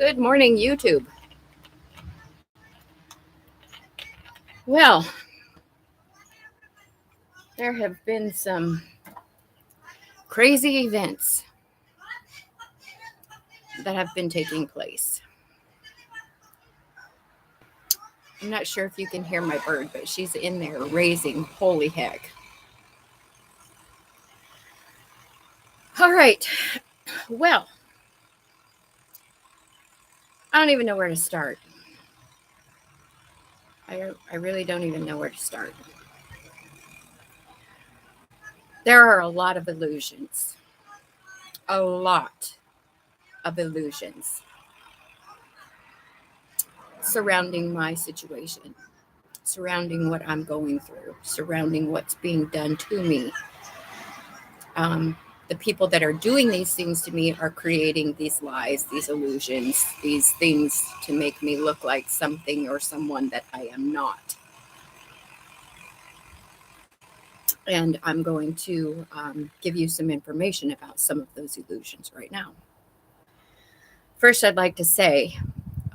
Good morning, YouTube. Well, there have been some crazy events that have been taking place. I'm not sure if you can hear my bird, but she's in there raising. Holy heck. All right. Well, I don't even know where to start. I really don't even know where to start. There are a lot of illusions. A lot of illusions surrounding my situation, surrounding what I'm going through, surrounding what's being done to me. The people that are doing these things to me are creating these lies, these illusions, these things to make me look like something or someone that I am not. And I'm going to give you some information about some of those illusions right now. First, I'd like to say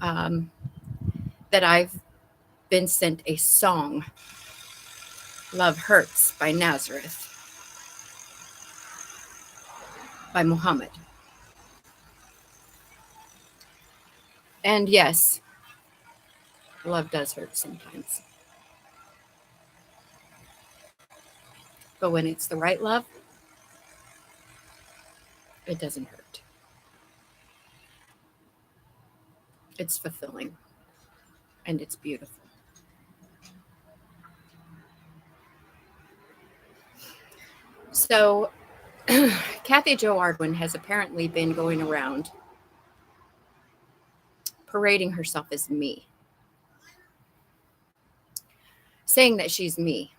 that I've been sent a song, Love Hurts by Nazareth, by Muhammad. And yes, love does hurt sometimes. But when it's the right love, it doesn't hurt. It's fulfilling and it's beautiful. So, Kathy Jo Ardwin has apparently been going around parading herself as me, saying that she's me.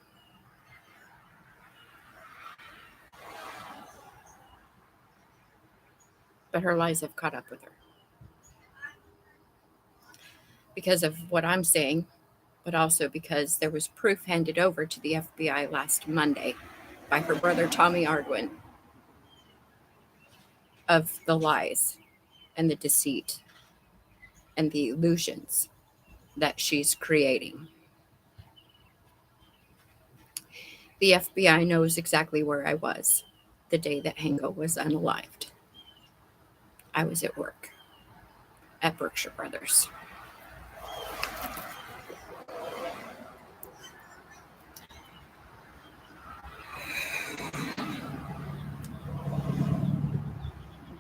But her lies have caught up with her because of what I'm saying, but also because there was proof handed over to the FBI last Monday by her brother Tommy Ardwin of the lies and the deceit and the illusions that she's creating. The FBI knows exactly where I was the day that Hango was unalived. I was at work at Berkshire Brothers.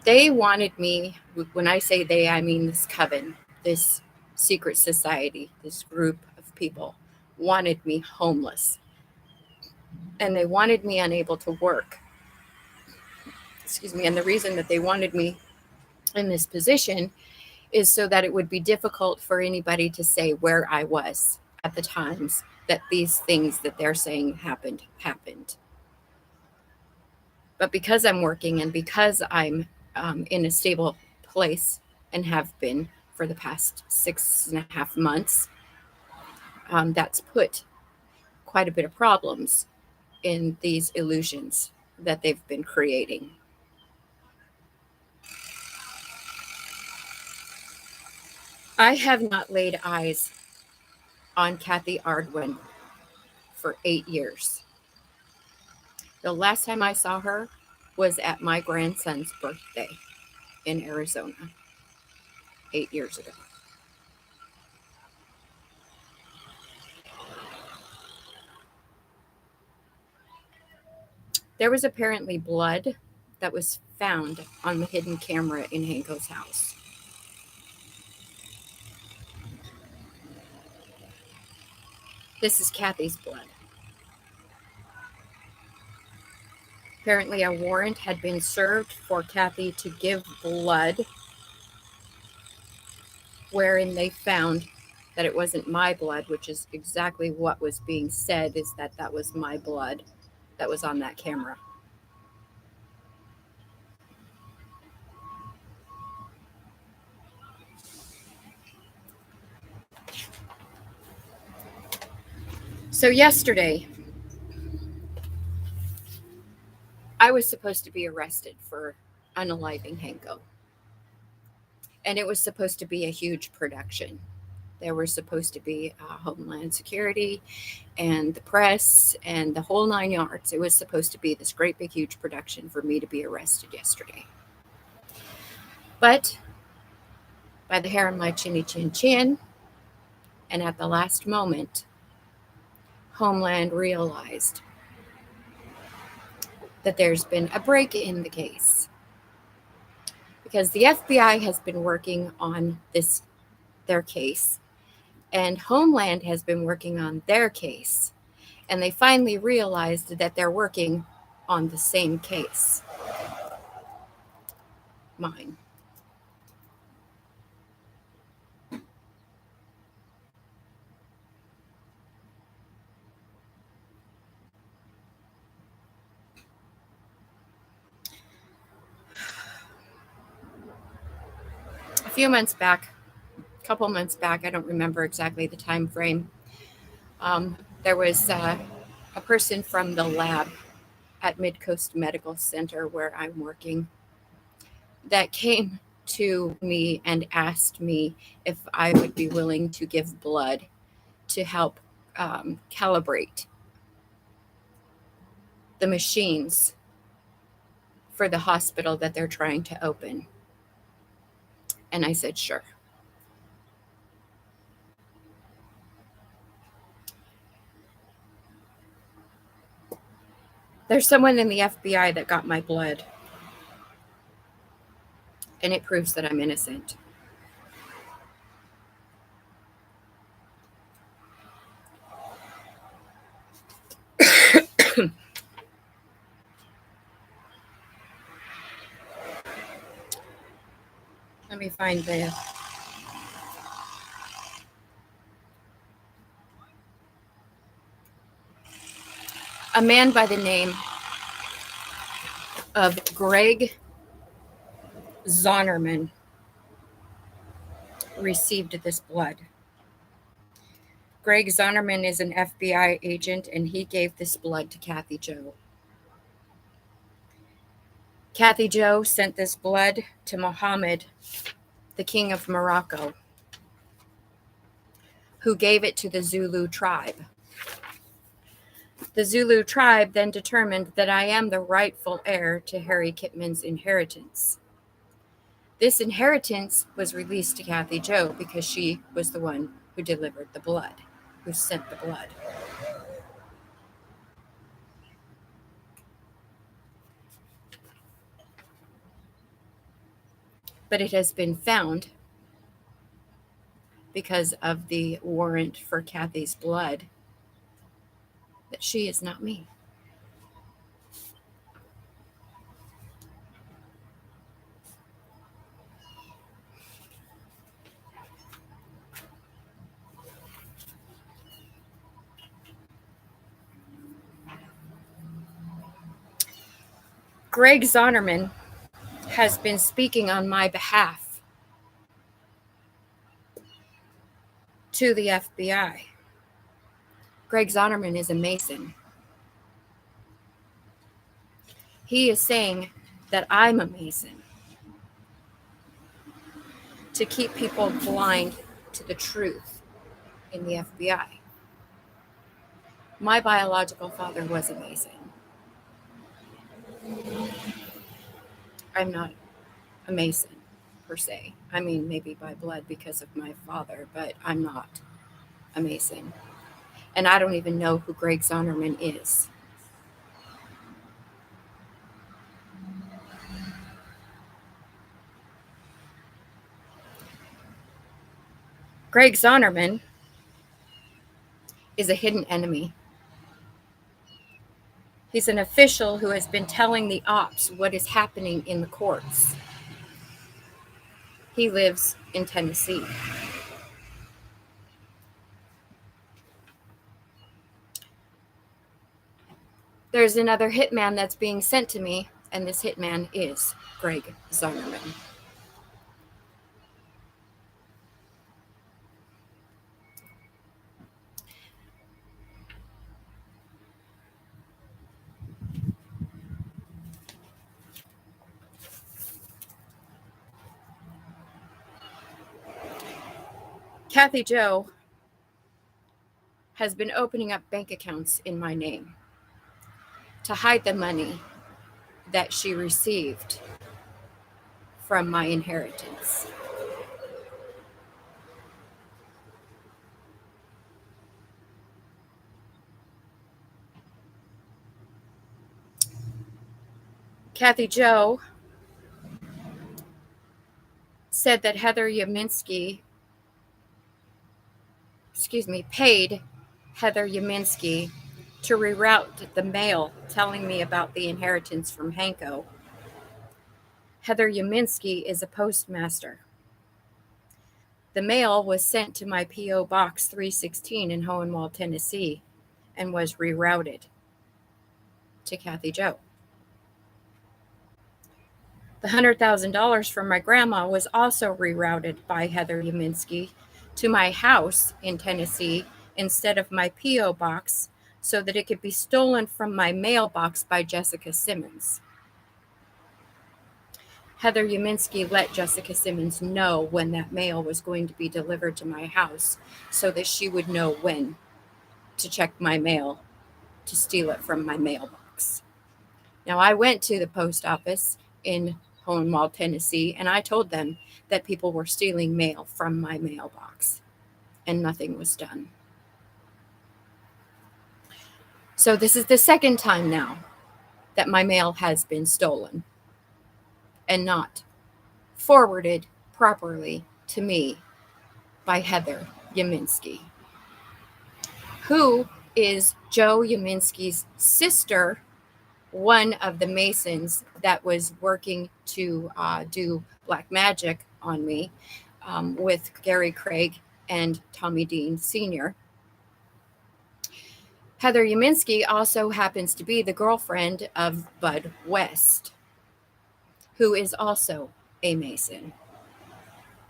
They wanted me, when I say they, I mean this coven, this secret society, this group of people, wanted me homeless. And they wanted me unable to work. Excuse me. And the reason that they wanted me in this position is so that it would be difficult for anybody to say where I was at the times that these things that they're saying happened. But because I'm working and because I'm in a stable place and have been for the past 6.5 months, that's put quite a bit of problems in these illusions that they've been creating. I have not laid eyes on Kathy Ardwin for 8 years. The last time I saw her was at my grandson's birthday in Arizona 8 years ago. There was apparently blood that was found on the hidden camera in Hanko's house. This is Kathy's blood. Apparently, a warrant had been served for Kathy to give blood, wherein they found that it wasn't my blood, which is exactly what was being said, is that that was my blood that was on that camera. So yesterday, I was supposed to be arrested for unaliving Hanko. And it was supposed to be a huge production. There were supposed to be Homeland Security and the press and the whole 9 yards. It was supposed to be this great big huge production for me to be arrested yesterday. But by the hair on my chinny chin chin, and at the last moment, Homeland realized that there's been a break in the case. Because the FBI has been working on their case, and Homeland has been working on their case. And they finally realized that they're working on the same case. Mine. A few months back, a couple months back, I don't remember exactly the time frame, there was a person from the lab at Midcoast Medical Center where I'm working that came to me and asked me if I would be willing to give blood to help calibrate the machines for the hospital that they're trying to open. And I said, sure. There's someone in the FBI that got my blood, and it proves that I'm innocent. Let me find a man by the name of Greg Zonnerman received this blood. Greg Zonnerman is an FBI agent, and he gave this blood to Kathy Jo. Kathy Jo sent this blood to Mohammed, the king of Morocco, who gave it to the Zulu tribe. The Zulu tribe then determined that I am the rightful heir to Harry Kipman's inheritance. This inheritance was released to Kathy Jo because she was the one who delivered the blood, who sent the blood. But it has been found, because of the warrant for Kathy's blood, that she is not me. Greg Zonnerman has been speaking on my behalf to the FBI. Greg Zonnerman is a Mason. He is saying that I'm a Mason to keep people blind to the truth in the FBI. My biological father was a Mason. I'm not a Mason per se. I mean, maybe by blood because of my father, but I'm not a Mason. And I don't even know who Greg Zonnerman is. Greg Zonnerman is a hidden enemy. He's an official who has been telling the ops what is happening in the courts. He lives in Tennessee. There's another hitman that's being sent to me, and this hitman is Greg Zonnerman. Kathy Jo has been opening up bank accounts in my name to hide the money that she received from my inheritance. Kathy Jo said that Heather Yaminsky, paid Heather Yaminsky to reroute the mail telling me about the inheritance from Hanko. Heather Yaminsky is a postmaster. The mail was sent to my P.O. Box 316 in Hohenwald, Tennessee, and was rerouted to Kathy Jo. The $100,000 from my grandma was also rerouted by Heather Yaminsky to my house in Tennessee instead of my P.O. box so that it could be stolen from my mailbox by Jessica Simmons. Heather Yaminsky let Jessica Simmons know when that mail was going to be delivered to my house so that she would know when to check my mail to steal it from my mailbox. Now, I went to the post office in Hohenwald, Tennessee, and I told them that people were stealing mail from my mailbox, and nothing was done. So this is the second time now that my mail has been stolen and not forwarded properly to me by Heather Yaminsky, who is Joe Yaminsky's sister, one of the Masons that was working to do black magic on me with Gary Craig and Tommy Dean Sr. Heather Yaminsky also happens to be the girlfriend of Bud West, who is also a Mason.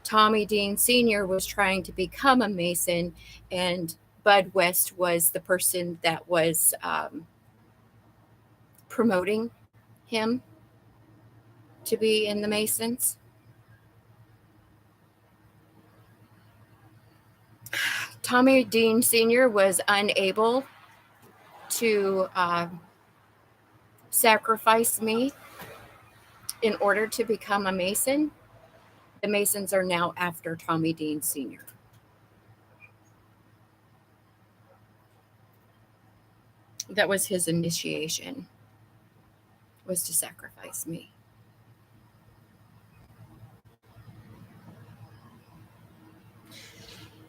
Tommy Dean Sr. was trying to become a Mason, and Bud West was the person that was promoting him to be in the Masons. Tommy Dean Sr. was unable to sacrifice me in order to become a Mason. The Masons are now after Tommy Dean Sr. That was his initiation, was to sacrifice me.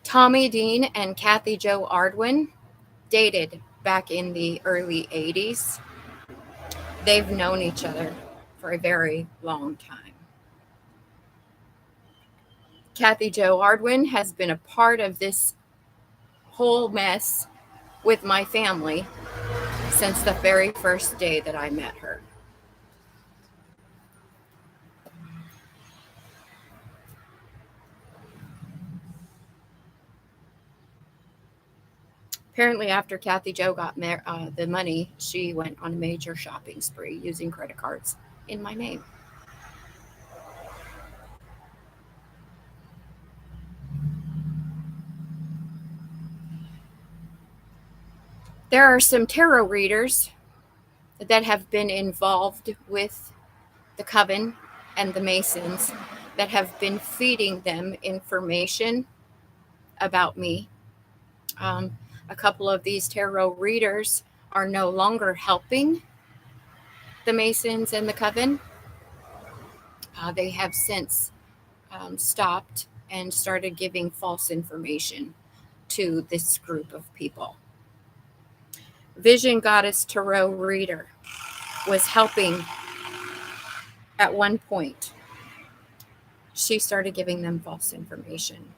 Tommy Dean and Kathy Jo Ardwin dated back in the early 80s. They've known each other for a very long time. Kathy Jo Ardwin has been a part of this whole mess with my family since the very first day that I met her. Apparently, after Kathy Jo got the money, she went on a major shopping spree using credit cards in my name. There are some tarot readers that have been involved with the Coven and the Masons that have been feeding them information about me. A couple of these tarot readers are no longer helping the Masons and the Coven. They have since stopped and started giving false information to this group of people. Vision Goddess Tarot Reader was helping at one point. She started giving them false information.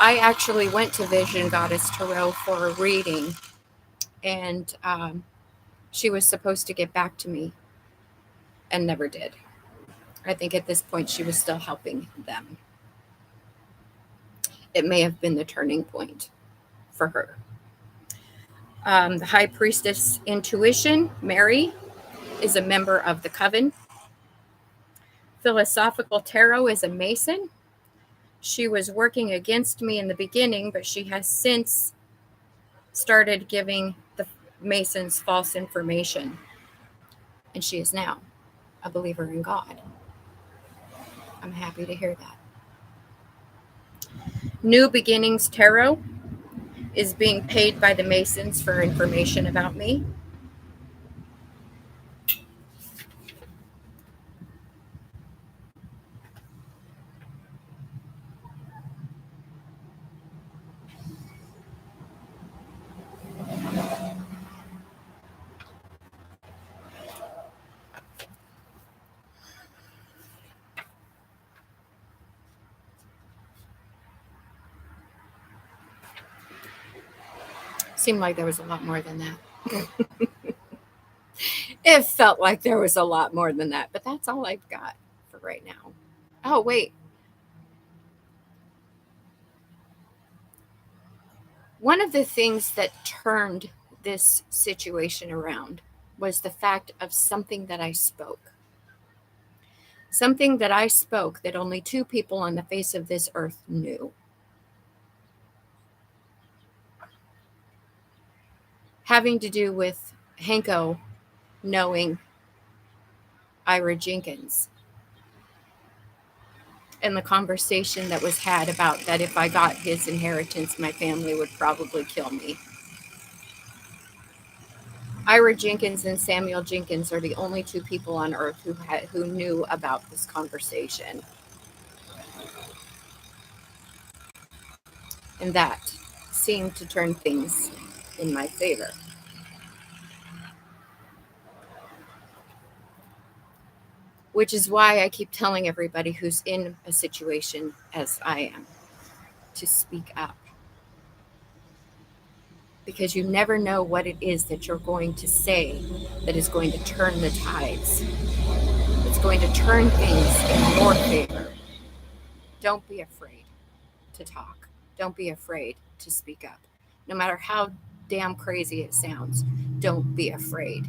I actually went to Vision Goddess Tarot for a reading, and she was supposed to get back to me and never did. I think at this point she was still helping them. It may have been the turning point for her. The High Priestess Intuition, Mary, is a member of the Coven. Philosophical Tarot is a Mason. She was working against me in the beginning, but she has since started giving the Masons false information. And she is now a believer in God. I'm happy to hear that. New Beginnings Tarot is being paid by the Masons for information about me. Seemed like there was a lot more than that. It felt like there was a lot more than that, but that's all I've got for right now. Oh, wait. One of the things that turned this situation around was the fact of something that I spoke. Something that I spoke that only 2 people on the face of this earth knew. Having to do with Hanko knowing Ira Jenkins. And the conversation that was had about that if I got his inheritance, my family would probably kill me. Ira Jenkins and Samuel Jenkins are the only 2 people on earth who knew about this conversation. And that seemed to turn things in my favor. Which is why I keep telling everybody who's in a situation as I am to speak up. Because you never know what it is that you're going to say that is going to turn the tides. It's going to turn things in your favor. Don't be afraid to talk. Don't be afraid to speak up. No matter how damn crazy it sounds, don't be afraid.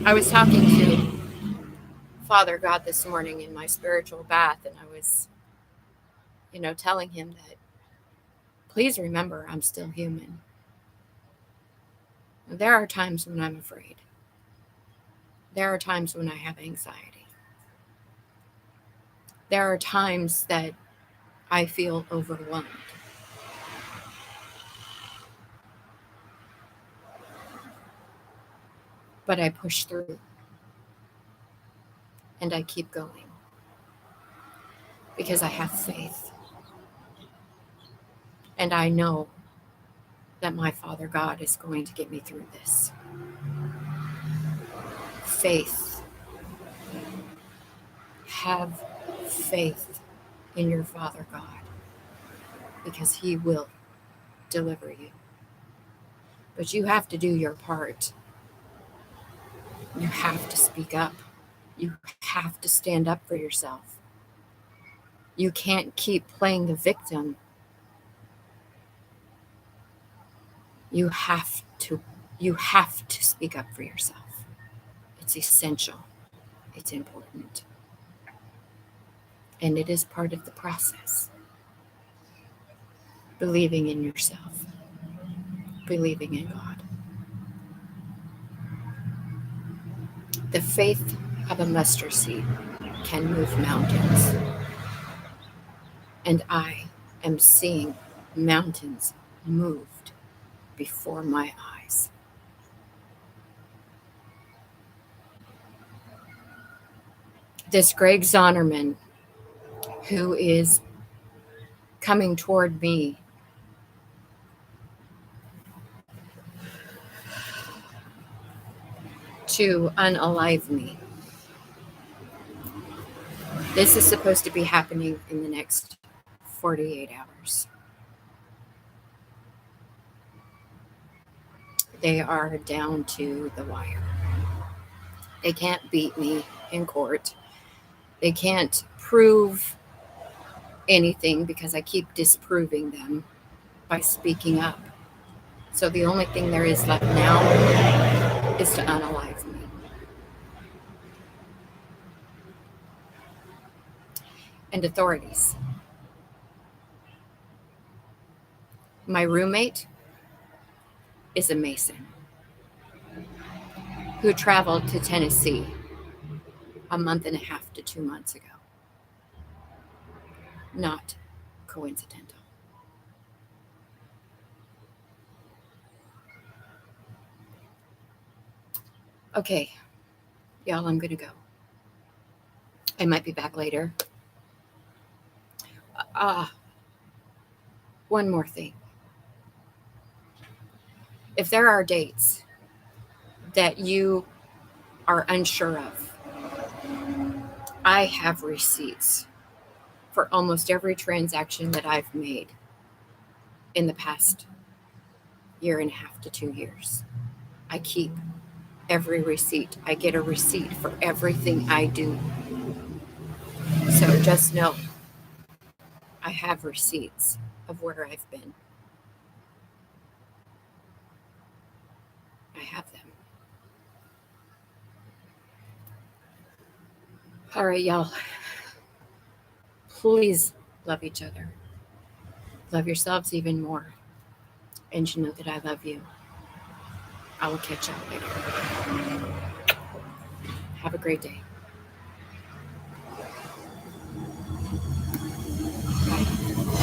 I was talking to Father God this morning in my spiritual bath, and I was, telling him that please remember I'm still human. There are times when I'm afraid. There are times when I have anxiety. There are times that I feel overwhelmed. But I push through. And I keep going. Because I have faith. And I know that my Father God is going to get me through this. Faith. Have faith in your Father God. Because He will deliver you. But you have to do your part. You have to speak up. You have to stand up for yourself. You can't keep playing the victim. You have to speak up for yourself. It's essential. It's important. And it is part of the process. Believing in yourself. Believing in God. The faith of a mustard seed can move mountains. And I am seeing mountains moved before my eyes. This Greg Zonnerman, who is coming toward me to unalive me. This is supposed to be happening in the next 48 hours. They are down to the wire. They can't beat me in court. They can't prove anything because I keep disproving them by speaking up. So the only thing there is left now is to unalive me. and authorities. My roommate is a Mason who traveled to Tennessee a month and a half to 2 months ago. Not coincidental. Okay, y'all, I'm going to go. I might be back later. Ah, one more thing. If there are dates that you are unsure of, I have receipts for almost every transaction that I've made in the past year and a half to 2 years. I keep every receipt. I get a receipt for everything I do. So just know I have receipts of where I've been. I have them. All right, y'all. Please love each other. Love yourselves even more. And you know that I love you. I will catch y'all later. Have a great day. Bye.